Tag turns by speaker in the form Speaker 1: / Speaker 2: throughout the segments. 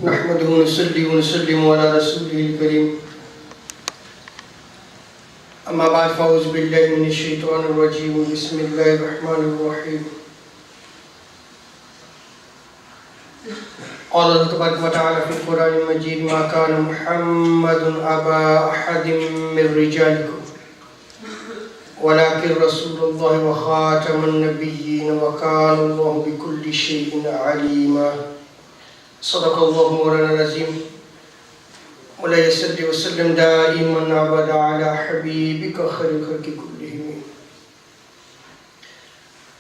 Speaker 1: نحمده ونصلي ونسلم على رسوله الكريم أما بعد فأعوذ بالله من الشيطان الرجيم بسم الله الرحمن الرحيم قال الله تبارك وتعالى في القرآن المجيد ما كان محمد أبا أحد من رجالكم ولكن رسول الله وخاتم النبيين وكان الله بكل شيء عليما صدق الله مولانا العظيم مولاي صل وسلم دائما ابدا على حبيبك خير الخلق كلهم.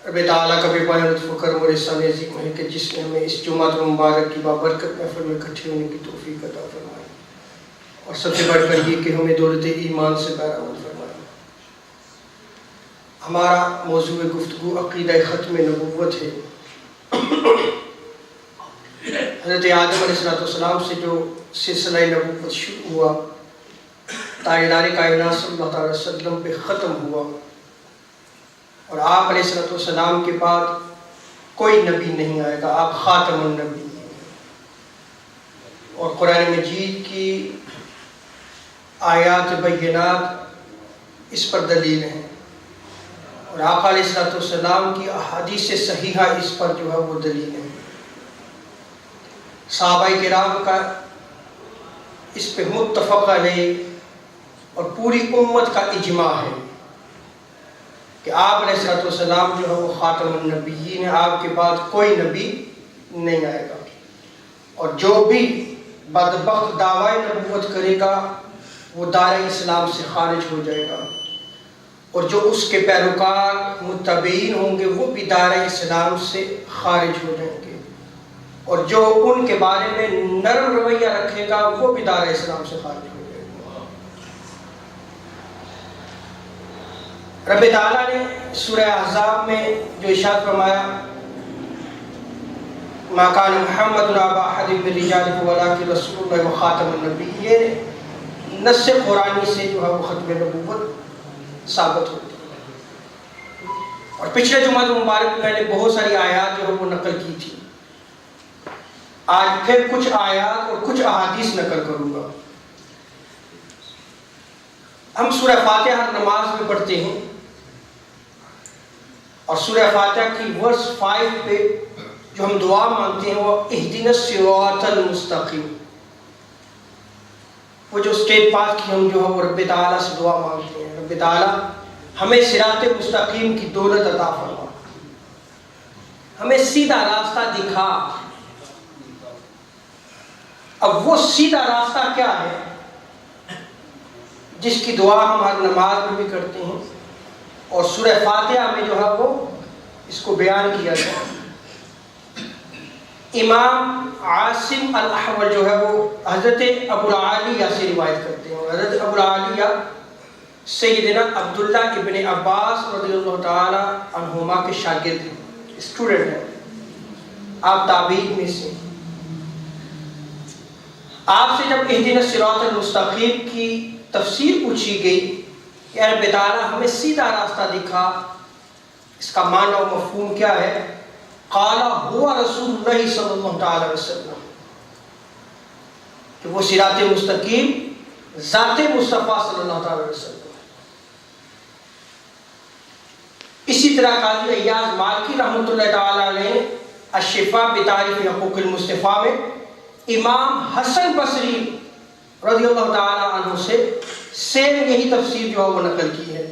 Speaker 1: رب تعالیٰ کا بے پناہ لطف و کرم اور احسان عظیم ہے کہ جس نے ہمیں اس جمعہ مبارک کی بابرکت محفل میں اکٹھے ہونے کی توفیق عطا فرمائی اور سب سے بڑھ کر یہ کہ ہمیں دولت ایمان سے بہرامند فرمائی. ہمارا موضوع گفتگو عقیدہ ختم نبوت ہے. حضرت آدم علیہ السلام سے جو سلسلہ نبوت شروع ہوا تاجدار کائنات صلی اللہ علیہ وسلم پہ ختم ہوا اور آپ علیہ السلام کے بعد کوئی نبی نہیں آئے گا. آپ خاتم النبی اور قرآن مجید کی آیات بینات اس پر دلیل ہیں اور آپ علیہ السلام کی احادیث صحیحہ اس پر جو ہے وہ دلیل ہے. صحابہ کرام کا اس پہ متفق علیہ اور پوری امت کا اجماع ہے کہ آپ علیہ السلام جو ہے وہ خاتم النبیین ہیں. آپ کے بعد کوئی نبی نہیں آئے گا اور جو بھی بدبخت دعوی نبوت کرے گا وہ دار اسلام سے خارج ہو جائے گا اور جو اس کے پیروکار متبعین ہوں گے وہ بھی دار اسلام سے خارج ہو جائیں گے اور جو ان کے بارے میں نرم رویہ رکھے گا وہ بھی دار اسلام سے خارج ہو جائے گا. رب تعالیٰ نے سورہ احزاب میں جو ارشاد فرمایا ما کان محمد ابا احد من رجالکم ولکن رسول اللہ وخاتم النبیین، یہ نص قرآنی سے جو ہے وہ ختم نبوت ثابت ہوتی ہے. اور پچھلے جمعہ مبارک میں نے بہت ساری آیات جو ہے وہ نقل کی تھی. آج پھر کچھ آیات اور کچھ احادیث نقل کروں گا. ہم سورہ فاتحہ نماز میں پڑھتے ہیں اور سورہ فاتحہ کی ورس 5 پہ جو ہم دعا مانگتے ہیں وہ اہدنا الصراط المستقیم، وہ جو اسٹیٹ پاس کی ہم جو ہے وہ رب تعالیٰ سے دعا مانگتے ہیں رب تعالیٰ ہمیں صراط مستقیم کی دولت عطا فرما، ہمیں سیدھا راستہ دکھا. اب وہ سیدھا راستہ کیا ہے جس کی دعا ہم ہر نماز میں بھی کرتے ہیں اور سورہ فاتحہ میں جو ہے وہ اس کو بیان کیا گیا. امام عاصم الاحول جو ہے وہ حضرت ابو العالیہ سے روایت کرتے ہیں. حضرت ابو العالیہ سیدنا عبداللہ ابن عباس رضی اللہ تعالی عنہما کے شاگرد ہیں، اسٹوڈنٹ ہیں. آپ تابعین میں سے. آپ سے جب اہدنا الصراط المستقیم کی تفسیر پوچھی گئی کہ رب تعالیٰ ہمیں سیدھا راستہ دکھا، اس کا معنی و مفہوم کیا ہے؟ قال هو رسول اللہ صلی اللہ تعالی وسلم، کہ وہ صراط مستقیم ذات مصطفیٰ صلی اللہ تعالی وسلم. اسی طرح قاضی ایاز مالکی رحمۃ اللہ تعالی علیہ الشفاء بتعریف حقوق المصطفیٰ میں امام حسن بصری رضی اللہ تعالی عنہ سے سیم یہی تفسیر جو ہے وہ نقل کی ہے.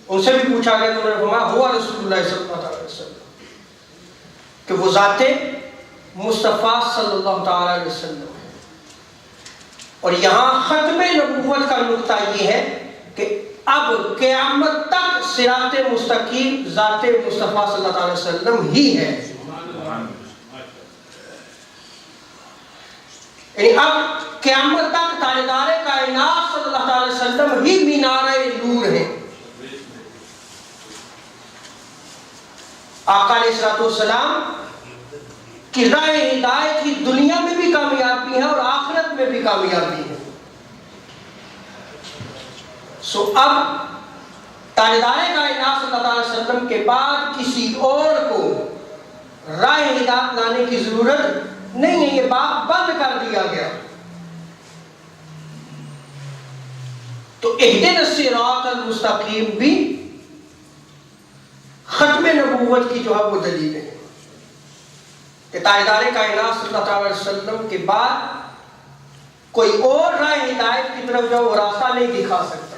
Speaker 1: ان سے بھی پوچھا گیا تو انہوں نے فرمایا ہوا رسول اللہ صلی اللہ علیہ وسلم، کہ وہ ذات مصطفیٰ صلی اللہ تعالی علیہ وسلم ہے. اور یہاں ختم نبوت کا نقطہ یہ ہے کہ اب قیامت تک صراط مستقیم ذات مصطفیٰ صلی اللہ علیہ وسلم ہی ہے. یعنی اب قیامت تک تاجدار کائنات صلی اللہ علیہ وسلم ہی مینار نور ہیں. آقا علیہ السلام کی راہ ہدایت کی دنیا میں بھی کامیابی ہے اور آخرت میں بھی کامیابی ہے. سو اب تاجدار کائنات صلی اللہ علیہ وسلم کے بعد کسی اور کو راہ ہدایت لانے کی ضرورت نہیں ہے. یہ بات بند کر دی کیا گیا. تو اہدنا الصراط المستقیم بھی ختم نبوت کی جو ہے وہ دلیل ہے کہ تاجدار کائنات صلی اللہ علیہ وسلم کے بعد کوئی اور راہ ہدایت کی طرف جو وہ راستہ نہیں دکھا سکتا.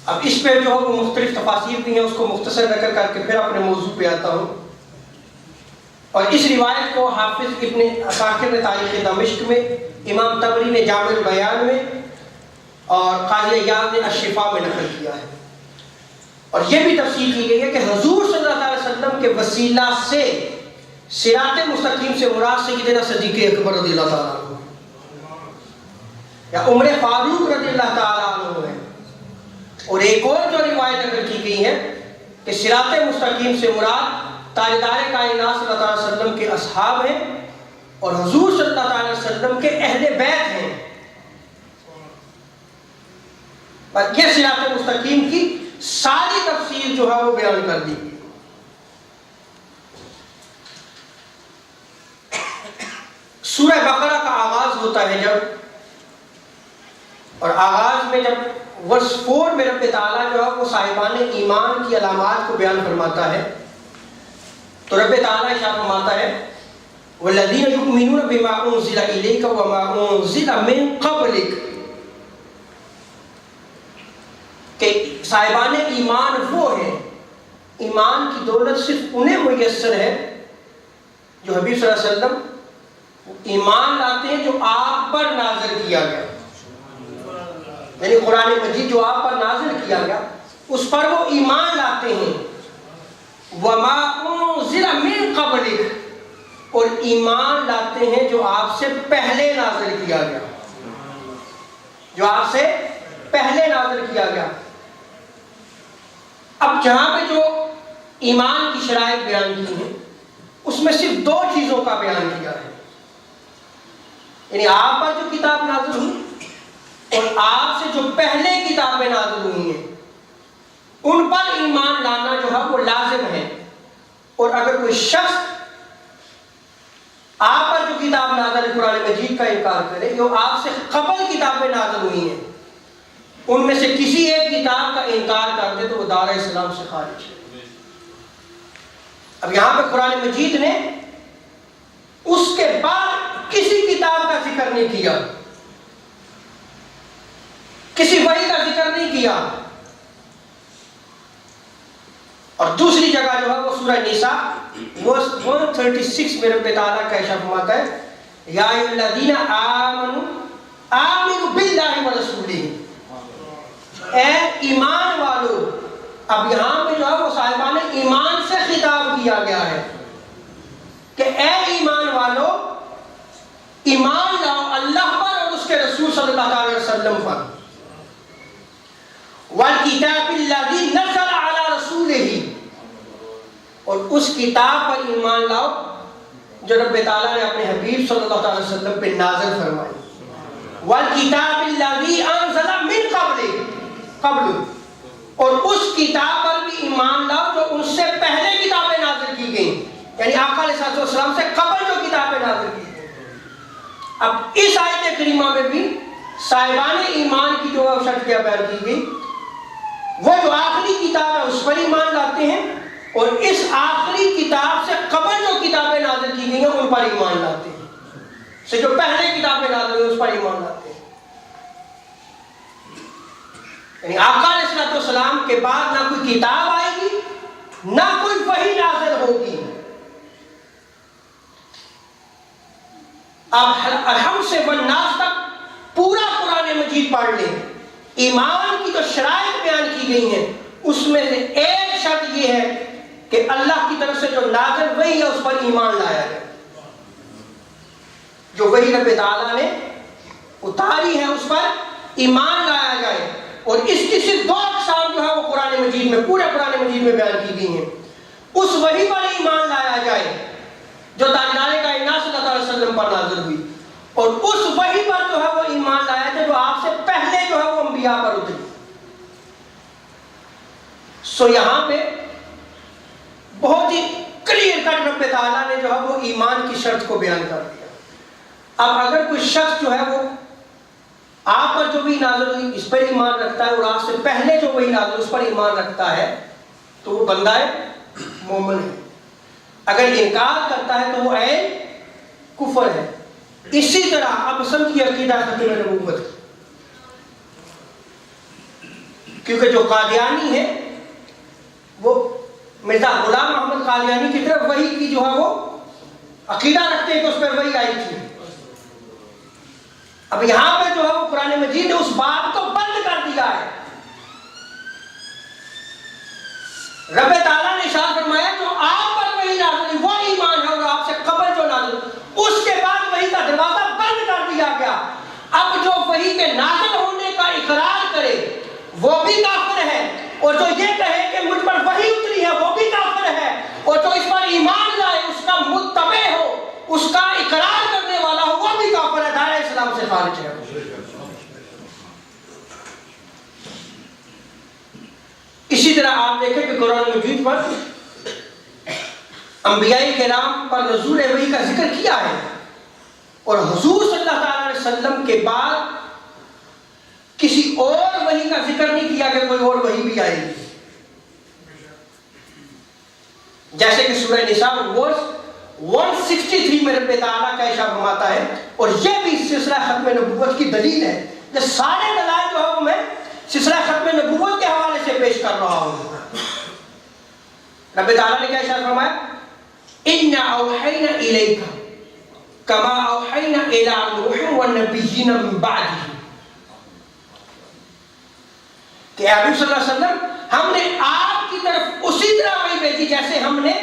Speaker 1: اب اس پہ جو ہے وہ مختلف تفاسیر بھی ہیں، اس کو مختصر ذکر کر کے پھر اپنے موضوع پہ آتا ہوں. اور اس روایت کو حافظ ابن عساکر نے تاریخ دمشق میں، امام طبری نے جامع البیان میں اور قاضی عیاض نے الشفاء میں نقل کیا ہے. اور یہ بھی تفصیل کی گئی ہے کہ حضور صلی اللہ علیہ وسلم کے وسیلہ سے صراط مستقیم سے مراد سیدنا صدیق اکبر رضی اللہ تعالیٰ عنہ یا عمر فاروق رضی اللہ تعالیٰ عنہ ہے. اور ایک اور جو روایت نقل کی گئی ہے کہ صراط مستقیم سے مراد تاجدار کائنات صلی اللہ علیہ وسلم کے اصحاب ہیں اور حضور صلی اللہ علیہ وسلم کے اہل بیت ہیں. یہ صراط مستقیم کی ساری تفصیل جو ہے وہ بیان کر دی. سورہ بقرہ کا آغاز ہوتا ہے جب، اور آغاز میں جب ورس 4 میں رب تعالیٰ جو ہے وہ صاحبان ایمان کی علامات کو بیان فرماتا ہے تو رب تعالیٰ ارشاد فرماتا ہے وَالَّذِينَ يُؤْمِنُونَ بِمَا أُنزِلَ إِلَيْكَ وَمَا أُنزِلَ مِن قَبْلِكَ، کہ صاحبان ایمان وہ ہیں، ایمان کی دولت صرف انہیں میسر ہے جو حبیب صلی اللہ علیہ وسلم ایمان لاتے ہیں جو آپ پر نازل کیا گیا، یعنی قرآن مجید جو آپ پر نازل کیا گیا اس پر وہ ایمان لاتے ہیں. وَمَا أُنزِلَ مِن قَبْلِكَ، اور ایمان لاتے ہیں جو آپ سے پہلے نازل کیا گیا، جو آپ سے پہلے نازل کیا گیا. اب جہاں پہ جو ایمان کی شرائط بیان کی ہیں اس میں صرف 2 چیزوں کا بیان کیا ہے، یعنی آپ پر جو کتاب نازل ہوئی اور آپ سے جو پہلے کتابیں نازل ہوئی ہیں ان پر ایمان لانا جو ہے وہ لازم ہے. اور اگر کوئی شخص آپ پر جو کتاب نازل ہے قرآن مجید کا انکار کرے جو آپ سے قبل کتابیں نازل ہوئی ہیں ان میں سے کسی ایک کتاب کا انکار کر دے تو وہ دار اسلام سے خارج ہے. اب یہاں پہ قرآن مجید نے اس کے بعد کسی کتاب کا ذکر نہیں کیا، کسی وحی کا ذکر نہیں کیا. اور دوسری جگہ جو ہے وہ سورہ نساء 136 میں رب تعالیٰ کا ارشاد فرماتا ہے یا ایھا الذین آمنوا آمنوا باللہ ورسولہ، اے ایمان والو. اب یہاں پہ جو ہے وہ صاحبان ایمان سے خطاب کیا گیا ہے کہ اے ایمان والو ایمان لاؤ اللہ پر اور اس کے رسول صلی اللہ علیہ وسلم پر. وَالْكِتَابِ الَّذِي نَزَّلَ عَلَى رَسُولِهِ، اور اس کتاب پر ایمان لاؤ جو رب تعالیٰ نے اپنے حبیب صلی اللہ علیہ وسلم پہ نازل فرمائی. وَالْكِتَابِ الَّذِي أَنزَلَ مِن قَبْلُ، اور اس کتاب پر بھی ایمان لاؤ جو ان سے پہلے کتابیں نازل کی گئیں، یعنی آقا علیہ السلام سے قبل جو کتابیں نازل کی گئیں. اب اس آیت کریمہ میں بھی صاحبان ایمان کی جو شرطیاں بیان کی گئی، وہ جو آخری کتاب ہے اس پر ایمان لاتے ہیں اور اس آخری کتاب سے قبل جو کتابیں نازل کی گئی ہیں ان پر ایمان لاتے ہیں، سے جو پہلے کتابیں نازل ہوئی اس پر ایمان لاتے ہیں. یعنی آقا علیہ السلام کے بعد نہ کوئی کتاب آئے گی نہ کوئی وحی نازل ہوگی. اب الحمد سے والناس تک پورا قرآن مجید پڑھ لیں، ایمان کی جو شرائط بیان کی گئی ہیں اس میں سے ایک شرط یہ ہے کہ اللہ کی طرف سے جو نازل ہوئی ہے اس پر ایمان لایا جائے، جو وحی رب تعالیٰ نے اتاری ہے اس پر ایمان لایا جائے. اور اس کی صرف 2 اقسام جو ہے وہ قرآن مجید میں، پورے قرآن مجید میں بیان کی گئی ہیں. اس وحی پر ایمان لایا جائے جو تاجدار کائنات صلی اللہ علیہ وسلم پر نازل ہوئی، اور اس وحی پر جو ہے وہ ایمان لایا جائے جو آپ سے پہلے جو ہے وہ انبیاء پر اتری. سو یہاں پہ بہت ہی کلیئر کٹ رب تعالیٰ نے جو ہے وہ ایمان کی شرط کو بیان کر دیا۔ اب اگر کوئی شخص جو ہے وہ آپ پر جو بھی نازل ہوئی اس پر ایمان رکھتا ہے اور آپ سے پہلے جو وہی نازل اس پر ایمان رکھتا ہے تو وہ بندہ مومن ہے، اگر انکار کرتا ہے تو وہ عین کفر ہے۔ اسی طرح اب سمجھیے عقیدہ ختم نبوت، کیونکہ جو قادیانی ہے وہ مرزا غلام محمد قادیانی کی طرف وحی کی جو ہے وہ عقیدہ رکھتے ہیں کہ اس پر وحی آئی تھی۔ اب یہاں پہ جو ہے وہ قرآن مجید نے اس بات کو بند کر دیا ہے۔ رب تعالیٰ نے ارشاد فرمایا جو آپ پر وحی نازل ہوئی وہ ایمان ہے، اور آپ سے قبل جو نازل اس کے بعد وحی کا دروازہ بند کر دیا گیا۔ اب جو وحی کے نازل ہونے کا اقرار کرے وہ بھی کافر ہے، اور جو یہ کہے کہ مجھ پر وحی اتری ہے وہ بھی کافر ہے، اور جو اس پر ایمان لائے اس کا متبع ہو اس کا اقرار کرنے والا ہو وہ بھی کافر ہے، دائرہ اسلام سے خارج ہے۔ اسی طرح آپ دیکھیں کہ قرآن مجید پر انبیاء کرام پر نزول وحی کا ذکر کیا ہے، اور حضور صلی اللہ علیہ وسلم کے بعد کسی اور وحی کا ذکر نہیں کیا کہ کوئی اور وحی بھی آئے گی، جیسے کہ سورہ نساء ورس 163 میں رب تعالیٰ کا ارشاد فرماتا ہے، اور یہ بھی سلسلہ ختم نبوت کی دلیل ہے۔ یہ سارے دلائل جو ہے وہ میں سلسلہ ختم نبوت کے حوالے سے پیش کر رہا ہوں۔ رب تعالیٰ نے کیا ارشاد فرمایا؟ اِنَّا أَوْحَيْنَا إِلَيْكَ كَمَا أَوْحَيْنَا إِلَىٰ نُوحٍ وَالنَّبِيِّينَ مِن بَعْدِهِ، کہ حبیب صلی اللہ علیہ وسلم ہم نے آپ کی طرف اسی طرح وحی بھیجی جیسے ہم نے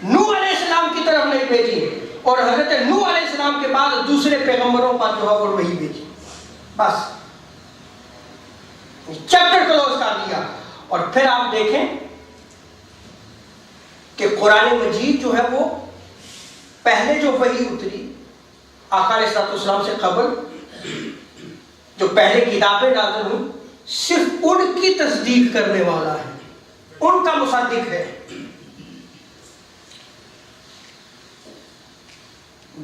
Speaker 1: نوح علیہ السلام کی طرف نہیں بھیجی، اور حضرت نوح علیہ السلام کے بعد دوسرے پیغمبروں پر جو ہے وہ وحی بھیجی۔ بس چیپٹر کلوز کر دیا۔ اور پھر آپ دیکھیں کہ قرآن مجید جو ہے وہ پہلے جو وحی اتری آقا علیہ السلام سے قبل جو پہلے کتابیں نازل ہوئیں صرف ان کی تصدیق کرنے والا ہے، ان کا مصدق ہے،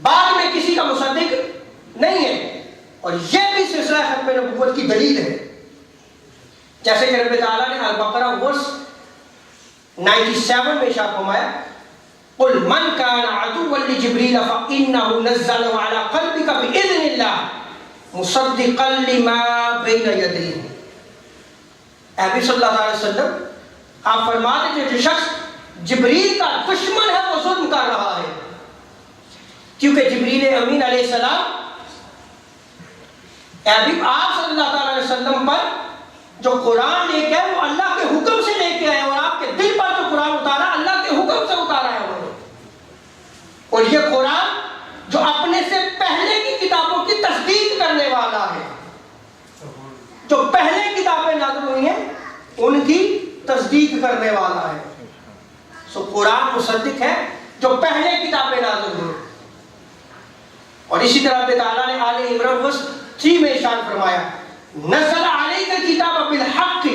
Speaker 1: بعد میں کسی کا مصدق نہیں ہے۔ اور یہ بھی سلسلہ ختم نبوت کی دلیل ہے، جیسے کہ رب تعالیٰ نے البقرہ ورس 97 میں ارشاد فرمایا قُلْ مَنْ كَانَ عَدُوًّا لِجِبْرِيلَ فَإِنَّهُ نَزَّلَهُ عَلَىٰ قَلْبِكَ بِإِذْنِ اللَّهِ مُصَدِّقًا لِمَا بَيْنَ يَدَيْهِ۔ نبی صلی اللہ علیہ وسلم آپ فرما دیجئے جو شخص جبریل کا دشمن ہے وہ ظلم کر رہا ہے، کیونکہ جبریل امین علیہ السلام حبیب آپ صلی اللہ علیہ وسلم پر جو قرآن لے کے وہ اللہ کے حکم سے لے کے آئے، اور آپ کے دل پر جو قرآن اتارا اللہ کے حکم سے اتارا ہے انہوں نے۔ اور یہ قرآن جو اپنے سے پہلے کی کتابوں کی تصدیق کرنے والا ہے، جو پہلے کتابیں نازل ہوئی ہیں ان کی تصدیق کرنے والا ہے۔ سو قرآن مصدق ہے جو پہلے کتابیں نازل ہوئی۔ اور اسی طرح اللہ تعالیٰ نے آل عمران ورس 3 میں ارشاد فرمایا نزل علیک الکتاب بالحق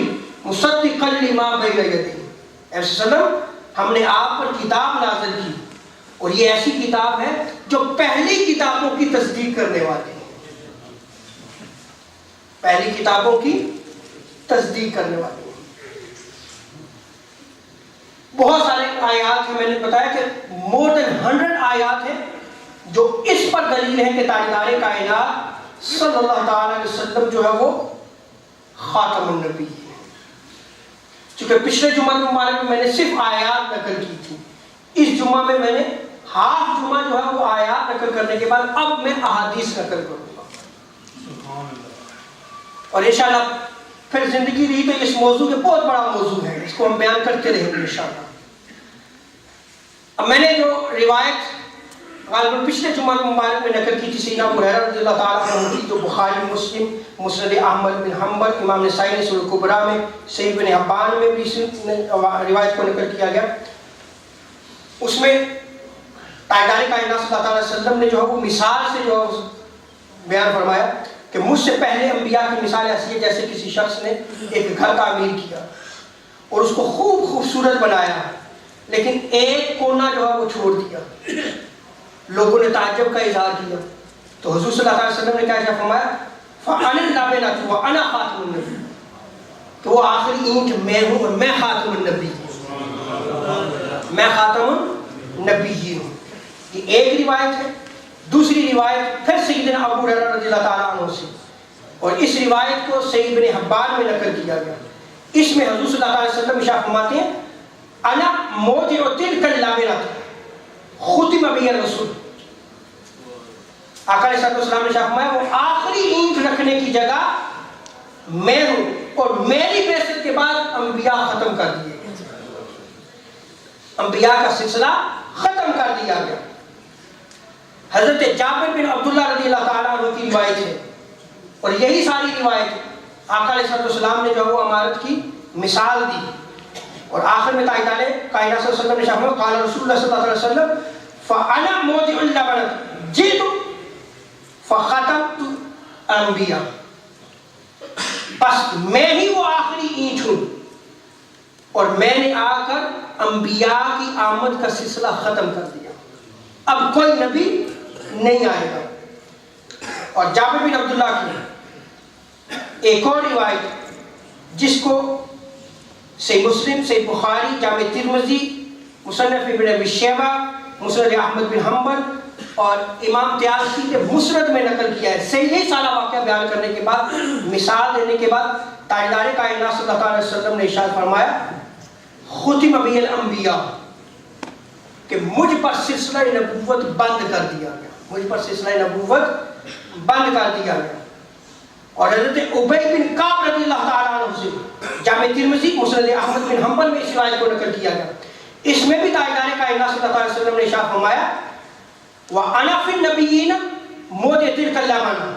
Speaker 1: مصدقا لما بین یدیہ۔ اے وسلم ہم نے آپ پر کتاب نازل کی، اور یہ ایسی کتاب ہے جو پہلی کتابوں کی تصدیق کرنے والی ہے، پہلی کتابوں کی تصدیق کرنے والی ہے۔ بہت سارے آیات ہیں، میں نے بتایا کہ more than 100 آیات ہیں جو اس پر دلیل ہے کہ تاجدار کائنات صلی اللہ تعالی علیہ وسلم جو ہے وہ خاتم النبی ہے۔ چونکہ پچھلے جمعہ مبارک میں نے صرف آیات نقل کی تھی، اس جمعہ میں نے ہاف جمعہ جو ہے وہ آیات نقل کرنے کے بعد اب میں احادیث نقل کروں گا، اور انشاءاللہ پھر زندگی رہی تو اس موضوع کے بہت بڑا موضوع ہے، اس کو ہم بیان کرتے رہیں گے انشاءاللہ۔ اب میں نے جو روایت غالباً پچھلے جمعہ مبارک میں نقل کی تھی سیدنا ابو ہریرہ رضی اللہ تعالیٰ عنہ کی، جو بخاری، مسلم، مسند احمد بن حنبل، امام نسائی نے سنن کبریٰ میں، صحیح ابن حبان میں بھی روایت کو نقل کیا گیا، اس میں تاجدار کائنات صلی اللہ علیہ وسلم نے جو ہے وہ مثال سے جو ہے بیان فرمایا کہ مجھ سے پہلے انبیاء کی مثال ایسی ہے جیسے کسی شخص نے ایک گھر تعمیر کیا اور اس کو خوب خوبصورت بنایا، لیکن ایک کونا جو ہے وہ چھوڑ دیا. لوگوں نے تعجب کا اظہار کیا تو حضور صلی اللہ علیہ وسلم نے کیا فرمایا؟ فَأَنَا اللَّبِنَةُ وَأَنَا خَاتِمُ النَّبِيِّينَ، کہ وہ آخری اینٹ میں ہوں اور میں خاتم النبی ہوں. میں خاتم النبی ہوں. یہ ایک روایت ہے. دوسری روایت پھر سیدنا ابو ہریرہ رضی اللہ تعالیٰ عنہ سے، اور اس روایت کو صحیح ابن حبان میں نقل کیا گیا. اس میں حضور صلی اللہ علیہ وسلم ارشاد فرماتے ہیں انا موضع تلک اللبنہ ختم بی الرسول. آقا علیہ السلام نے ارشاد فرمایا وہ آخری اینٹ رکھنے کی جگہ میں ہوں اور میری بعثت کے بعد انبیاء ختم کر دیے گئے. انبیاء کا سلسلہ ختم کر دیا گیا. حضرت جابر بن عبداللہ رضی اللہ تعالیٰ عنہ کی روایت ہے، اور یہی ساری روایت آقا علیہ السلام نے جو وہ امارت کی مثال دی. اور آخر میں تائیدار کائنات صلی اللہ علیہ وسلم نے شامل قال رسول اللہ صلی اللہ علیہ وسلم فَأَنَا مُوضِعُ اللَّبَنَةِ جِئْتُ فَخَتَمْتُ الْأَنْبِيَاءَ، بس میں ہی وہ آخری اینٹ ہوں اور میں نے آ کر انبیاء کی آمد کا سلسلہ ختم کر دیا. اب کوئی نبی نہیں آئے گا. اور جابر بن عبداللہ کی ایک اور روایت جس کو صحیح مسلم، صحیح بخاری، جامع ترمذی، مصنف ابن ابی شیبہ، مسند احمد بن حنبل اور امام طیالسی کے مسند میں نقل کیا ہے. صحیح سارا واقعہ بیان کرنے کے بعد، مثال دینے کے بعد تاجدار کائنات صلی اللہ علیہ وسلم نے ارشاد فرمایا ختم بی الانبیاء، کہ مجھ پر سلسلہ نبوت بند کر دیا گیا. مجھ پر سلسلہ نبوت بند کر دیا گیا. اور حضرت ابی بن کعب رضی اللہ تعالیٰ عنہ سے جامع ترمذی، مسند احمد بن حنبل میں اس روایت کو نقل کیا گیا. اس میں بھی تاجدار کائنات صلی اللہ علیہ وسلم نے ارشاد فرمایا وَأَنَا فِي النَّبِيِّينَ مُوضِعُ تِلْكَ اللَّبَنَةِ،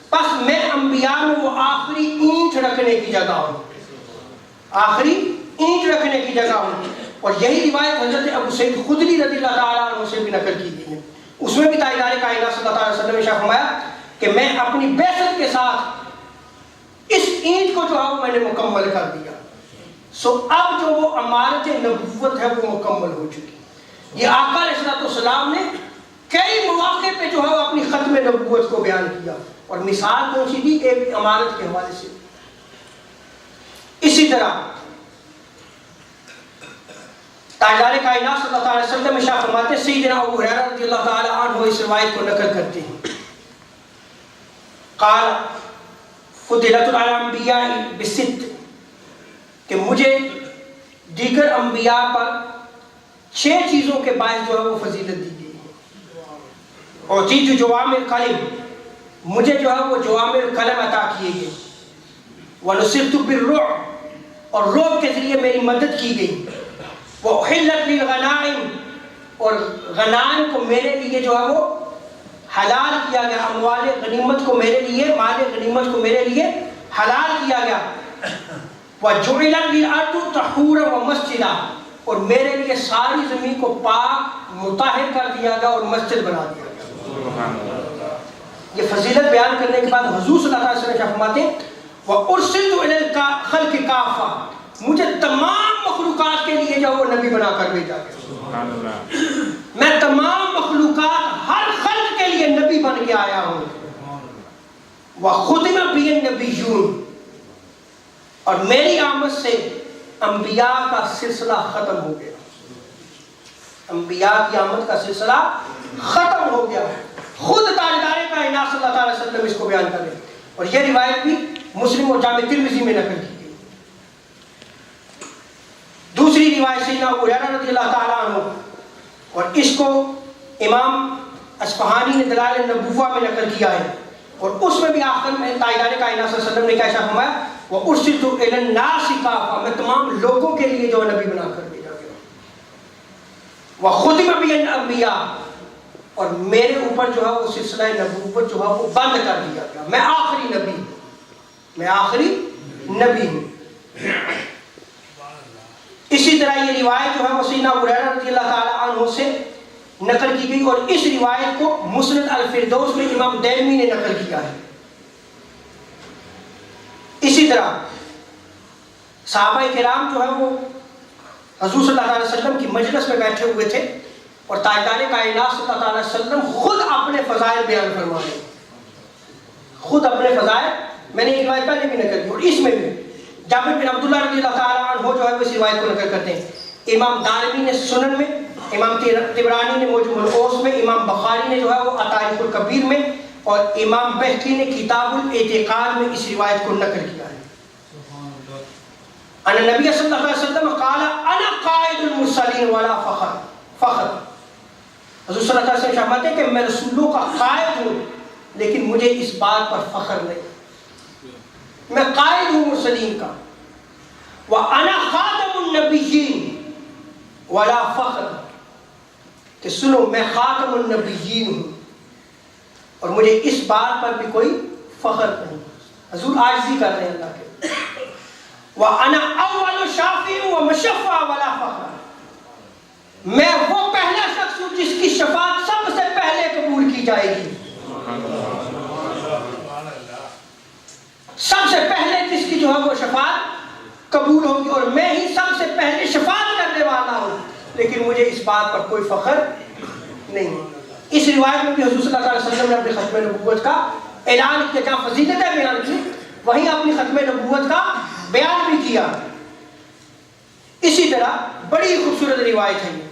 Speaker 1: پس میں انبیاء میں وہ آخری اینٹ رکھنے کی جگہ ہوں. آخری اینٹ رکھنے کی جگہ ہوں. اور یہی روایت حضرت ابو سعید خدری رضی اللہ تعالیٰ عنہ سے بھی نقل کی گئی ہے. اس میں بھی تاجدار کائنات صلی اللہ علیہ وسلم نے ارشاد فرمایا کہ میں اپنی بعثت کے ساتھ اس اینٹ کو جو ہے وہ میں نے مکمل کر دیا. سو اب جو وہ امارت نبوت ہے وہ مکمل ہو چکی. یہ آقا علیہ السلام نے کئی مواقع پہ جو ہے وہ اپنی ختم نبوت کو بیان کیا، اور مثال پہنچی تھی ایک امارت کے حوالے سے. اسی طرح تاجدار کائنات صلی اللہ علیہ وسلم ارشاد فرماتے ہیں، سیدنا ابو ہریرہ رضی اللہ تعالی عنہ اس روایت کو نقل کرتے ہیں، قال فضلت الانبیاء بست، کہ مجھے دیگر انبیاء پر 6 چیزوں کے باعث جو ہے وہ فضیلت دی گئی ہے. اور جو جوامع الکلم، مجھے جو ہے وہ جوامع الکلم عطا کیے گئے. ونصرت بالرعب، اور رعب کے ذریعے میری مدد کی گئی. وأحلت للغنائم، اور غنائم کو میرے لیے جو ہے وہ حلال کیا گیا. اموال غنیمت کو میرے لیے، مال غنیمت کو میرے لیے حلال کیا گیا. وجعلت الارض طہورا ومسجدا، اور میرے لیے ساری زمین کو پاک مطہر کر دیا گیا اور مسجد بنا دیا گیا. یہ فضیلت بیان کرنے کے بعد حضور صلی اللہ علیہ وسلم فرماتے ہیں وارسلت الی الخلق کافہ، مجھے تمام مخلوقات کے لیے جو وہ نبی بنا کر بھیجا گیا. میں تمام مخلوقات، ہر خلق کے لیے نبی بن کے آیا ہوں. وختم بی النبیون، اور میری آمد سے انبیاء کا سلسلہ ختم ہو گیا. انبیاء کی آمد کا سلسلہ ختم ہو گیا. خود تاجدار کائنات صلی اللہ علیہ وسلم اس کو بیان کر رہے ہیں. اور یہ روایت بھی مسلم اور جامع ترمذی میں نقل کی گئی. دوسری روایت سیدنا ابو ہریرہ رضی اللہ تعالیٰ عنہ، اور اس کو امام اصفہانی نے دلائل النبوہ میں نقل کیا ہے. اور اس میں بھی آخر میں تاجدار کائنات صلی اللہ علیہ وسلم نے کیا فرمایا وَأُرْسِلْتُ إِلَى النَّاسِ كَافَّةً، میں تمام لوگوں کے لیے جو نبی بنا کر بھیجا گیا. وَخُتِمَ بِي الْأَنْبِيَاء، اور میرے اوپر جو ہے وہ سلسلہ نبوت جو ہے وہ بند کر دیا گیا. میں آخری نبی ہوں، میں آخری نبی ہوں. اسی طرح یہ روایت جو ہے وہ سیدنا ابو ہریرہ رضی اللہ تعالی عنہ سے نقل کی گئی، اور اس روایت کو مسند الفردوس میں امام دیلمی نے نقل کیا ہے. اسی طرح صحابہ کرام جو ہے وہ حضور صلی اللہ علیہ وسلم کی مجلس میں بیٹھے ہوئے تھے اور تاجدار کائنات صلی اللہ علیہ وسلم خود اپنے فضائل بیان فرما رہے ہیں. خود اپنے فضائل، میں نے یہ روایت پہلے بھی نقل کی، اور اس میں بھی جابر بن عبداللہ رضی اللہ تعالیٰ عنہ جو ہے وہ اس روایت کو نقل کرتے ہیں. امام دارمی نے سنن میں، امام طبرانی نے موجم الاوس میں، امام بخاری نے جو ہے وہ تاریخ الکبیر میں، اور امام بہقی نے کتاب الاعتقاد میں اس روایت کو نقل کیا ہے. ان نبی صلی اللہ علیہ وسلم قال انا قائد المرسلین ولا فخر. حضور صلی اللہ علیہ وسلم فرماتے ہیں کہ میں رسولوں کا قائد ہوں لیکن مجھے اس بات پر فخر نہیں. میں قائد ہوں مرسلین کا. وَأَنَا خَاتَمُ النَّبِيِّينَ وَلَا فَخْرَ، کہ سنو میں خاتم النبیین ہوں اور مجھے اس بات پر بھی کوئی فخر نہیں. حضور عاجزی کر رہے ہیں اللہ کے. وَأَنَا أَوَّلُ شَافِعٍ وَمُشَفَّعٍ وَلَا فَخْرَ، میں وہ پہلا شخص ہوں جس کی شفاعت سب سے پہلے قبول کی جائے گی. سب سے پہلے جس کی جو ہے وہ شفاعت قبول ہوگی، اور میں ہی سب سے پہلے شفاعت کرنے والا ہوں، لیکن مجھے اس بات پر کوئی فخر نہیں. اس روایت میں بھی حضور صلی اللہ علیہ وسلم نے اپنی ختم نبوت کا اعلان کیا، جہاں فضیلتیں بیان کی وہیں اپنی ختم نبوت کا بیان بھی کیا. اسی طرح بڑی خوبصورت روایت ہے یہ.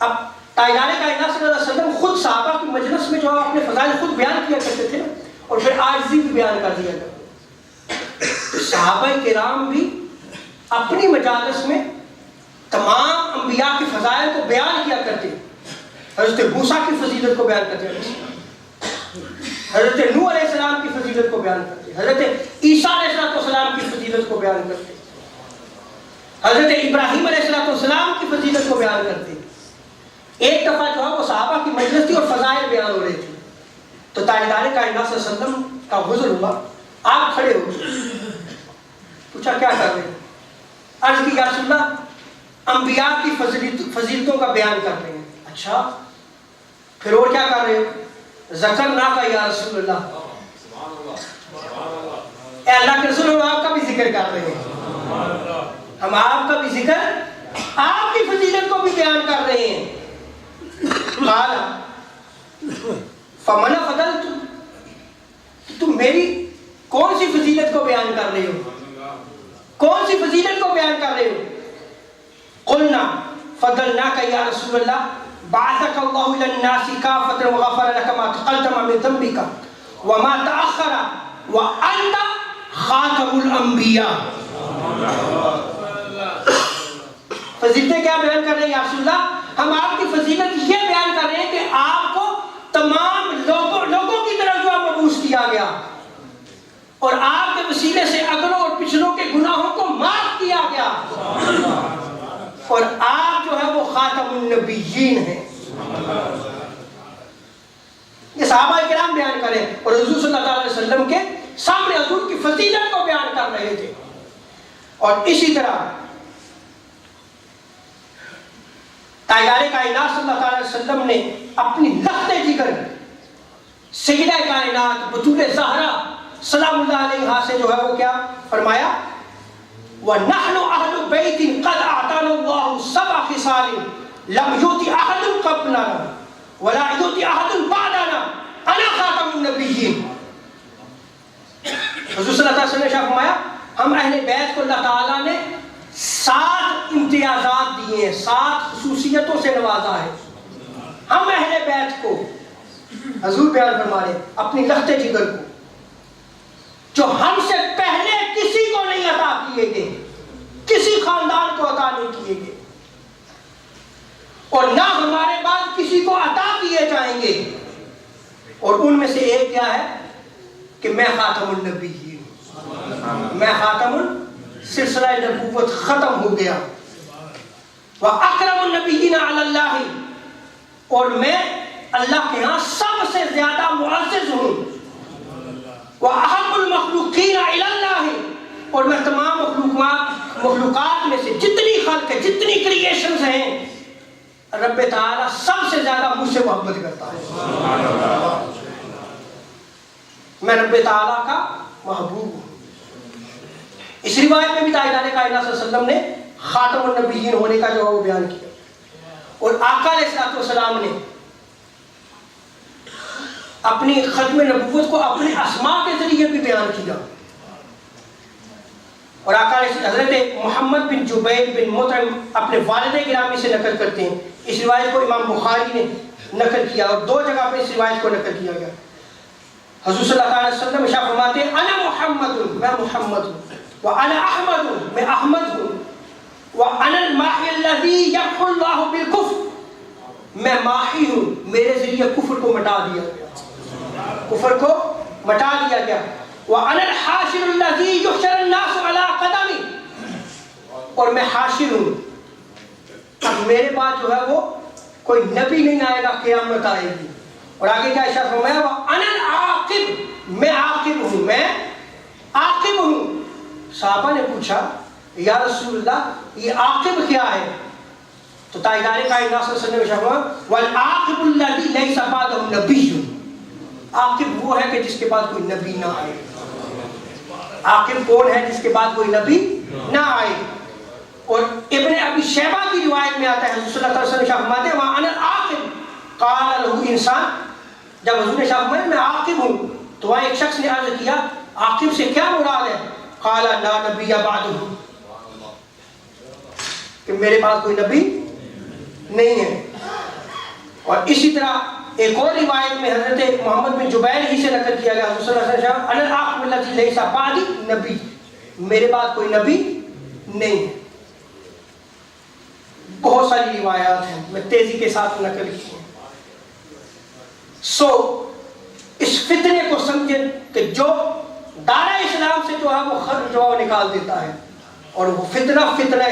Speaker 1: اب تاجدار کائنات صلی اللہ علیہ وسلم خود صحابہ کی مجلس میں جو اپنے فضائل خود بیان کیا کرتے تھے اور پھر عاجزی بھی بیان کر دیا کرتے. صحابہ کرام بھی اپنی مجالس میں تمام انبیاء کی فضائل کو بیان کیا کرتے. حضرت موسیٰ کی فضیلت کو بیان کرتے، حضرت نوح علیہ السلام کی فضیلت کو بیان کرتے، حضرت عیسیٰ علیہ السلام کی فضیلت کو بیان کرتے، حضرت ابراہیم علیہ السلام کی فضیلت کو بیان کرتے. ایک دفعہ جو ہے وہ صحابہ کی مجلس تھی اور فضائل بیان ہو رہے تھے، تو تاجدار کائنات صلی اللہ علیہ وسلم کا حضور ہوا. آپ کھڑے ہو، پوچھا کیا کر رہے ہیں؟ عرض کی یا رسول اللہ انبیاء کی فضیلتوں کا بیان کر رہے ہیں. اچھا پھر اور کیا کر رہے ہو؟ ذکرنا کا یا رسول اللہ، اے اللہ کے رسول، ہم آپ کا بھی ذکر کر رہے ہیں، ہم آپ کا بھی ذکر، آپ کی فضیلت کو بھی بیان کر رہے ہیں. قال فمن فضلت، تم میری کون سی فضیلت کو بیان کر رہے ہو؟ کون سی فضیلت کو بیان کر رہے ہو؟ قلنا فضلناک یا رسول اللہ بعثک اللہ الی الناس کافۃ وغفر لک ما تقدم من ذنبک وما تأخر وانت خاتم الانبیاء. فضیلتیں کیا بیان کر رہے ہیں یا رسول اللہ؟ ہم آپ کی فضیلت یہ بیان کر رہے ہیں کہ آپ کو تمام لوگوں کی طرف جو مبعوث کیا گیا اور آپ کے وسیلے سے اگلوں اور پچھلوں کے گناہوں کو معاف کیا گیا، اور آپ جو ہے وہ خاتم النبیین ہیں. یہ صحابہ کرام بیان کریں اور حضور صلی اللہ علیہ وسلم کے سامنے حضور کی فضیلت کو بیان کر رہے تھے. اور اسی طرح تاجدار کائنات صلی اللہ علیہ وسلم نے اپنی لخت جگر سیدہ کائنات بطول زہرا سلام اللہ علیہا سے جو ہے وہ کیا فرمایا؟ وَنَحْنُ أَهْلُ بَيْتٍ قَدْ أَعْطَانَا اللَّهُ سَبْعَ خِصَالٍ لَمْ يُؤْتِ أَحَدٌ قَبْلَنَا وَلَا يُؤْتِ أَحَدٌ بَعْدَنَا أَنَا خَاتَمُ النَّبِيِّينَ. حضور صلی اللہ علیہ وسلم نے فرمایا ہم اہل بیت کو اللہ تعالیٰ نے 7 امتیازات دیے ہیں، 7 خصوصیتوں سے نوازا ہے. ہم اہل بیت کو حضور بیان فرما رہے اپنی لخت جگر کو، جو ہم سے پہلے کسی کو نہیں عطا کیے گئے، کسی خاندان کو عطا نہیں کیے گئے، اور نہ ہمارے بعد کسی کو عطا کیے جائیں گے. اور ان میں سے ایک کیا ہے کہ میں خاتم النبیین ہوں، میں خاتم سلسلہ نبوت ختم ہو گیا. وَأَكْرَمُ النَّبِيِّينَ عَلَى اللَّهِ، اور میں اللہ کے ہاں سب سے زیادہ معزز ہوں. وَأَحَبُّ الْمَخْلُوقِينَ إِلَى اللَّهِ، اور میں تمام مخلوقات میں سے جتنی خلق ہے، جتنی کریشنز ہیں، رب تعالیٰ سب سے زیادہ مجھ سے محبت کرتا ہے. میں رب تعالیٰ کا محبوب ہوں. اس روایت میں بھی تاجدار کائنات صلی اللہ علیہ وسلم نے خاتم النبیین ہونے کا جو ہے وہ بیان کیا. اور آقا علیہ الصلوۃ والسلام نے اپنی ختم نبوت کو اپنے اسماء کے ذریعے بھی بیان کیا. اور آقا حضرت محمد بن جبیر بن مطعم اپنے والد گرامی سے نقل کرتے ہیں. اس روایت کو امام بخاری نے نقل کیا اور 2 جگہ پہ اس روایت کو نقل کیا گیا. حضور صلی اللہ علیہ وسلم ارشاد فرماتے ہیں انا محمد، میں محمد ہوں، وانا احمد، میں احمد ہوں، وانا الماحی الذی یمحو اللہ بالکفر، میں ماحی ہوں، میرے ذریعے کفر کو مٹا دیا گیا، کفر کو مٹا دیا گیا. وانا الحاشر الذی یحشر الناس علی قدمی، اور میں حاشر ہوں. اب میرے بعد جو ہے وہ کوئی نبی نہیں آئے گا، قیامت آئے گی. اور آگے کیا ارشاد فرمایا وانا العاقب، میں عاقب ہوں، میں عاقب ہوں. صحابہ نے پوچھا یا رسول اللہ یہ عاقب کیا ہے؟ تو تاجدار کائنات صلی اللہ علیہ وسلم نے فرمایا والعاقب الذی لیس بعدہ نبی، عاقب وہ ہے کہ جس کے بعد کوئی نبی نہ آئے. عاقب کون ہے؟ جس کے بعد کوئی نبی نہ آئے. اور ابن ابی شیبہ کی روایت میں آتا ہے حضور صلی اللہ علیہ وسلم فرماتے ہیں وانا العاقب قال له انسان، جب حضور نے فرمایا میں عاقب ہوں تو وہاں ایک شخص نے عرض کیا عاقب سے کیا مراد ہے؟ قال لا نبی بعدہ، کہ میرے پاس کوئی نبی نہیں ہے. اور اسی طرح ایک اور روایت میں حضرت محمد بن جبیر ہی سے نقل کیا گیا حضور صلی اللہ علیہ وسلم انا العاقب الذی لیس بعدی نبی، میرے بعد کوئی نبی نہیں ہے. بہت ساری روایات ہیں، میں تیزی کے ساتھ نقل کی ہیں. اس فتنے کو سمجھیں کہ جو دارہ اسلام سے جو ہے وہ خرج جو نکال دیتا ہے، اور وہ فتنہ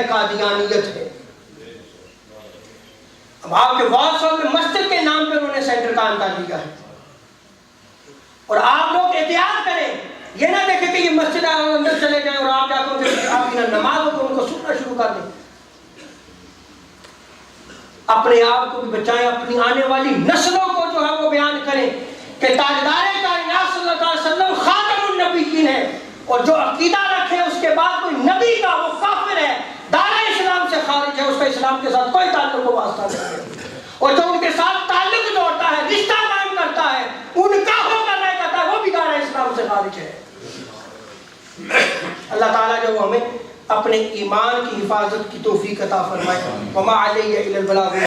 Speaker 1: قادیانیت ہے. اب آپ کے واٹس میں مسجد کے نام پہ انہوں نے سینٹر کا انداز لیا ہے. اور آپ لوگ احتیاط کریں، یہ نہ دیکھیں کہ یہ مسجد اندر چلے جائیں اور آپ جا کر آپ نماز ہو تو ان کو سننا شروع کر دیں. اپنے آپ کو بھی بچائیں، اپنی آنے والی نسلوں کو جو ہے وہ بیان کریں کہ تاجدار کائنات صلی اللہ علیہ وسلم خاتم النبیین ہے، اور جو عقیدہ رکھے اس کے بعد کوئی نبی کا وہ کافر ہے، دارہ اسلام سے خارج ہے، اس کا اسلام کے ساتھ کوئی تعلق و واسطہ نہیں ہے. اور جو ان کے ساتھ تعلق جوڑتا ہے، رشتہ قائم کرتا ہے، ان کا ہو کر رہ کرتا ہے، وہ بھی دارہ اسلام سے خارج ہے. اللہ تعالیٰ جو ہمیں اپنے ایمان کی حفاظت کی توفیق عطا فرمائے. وما علیہ الا البلاغ.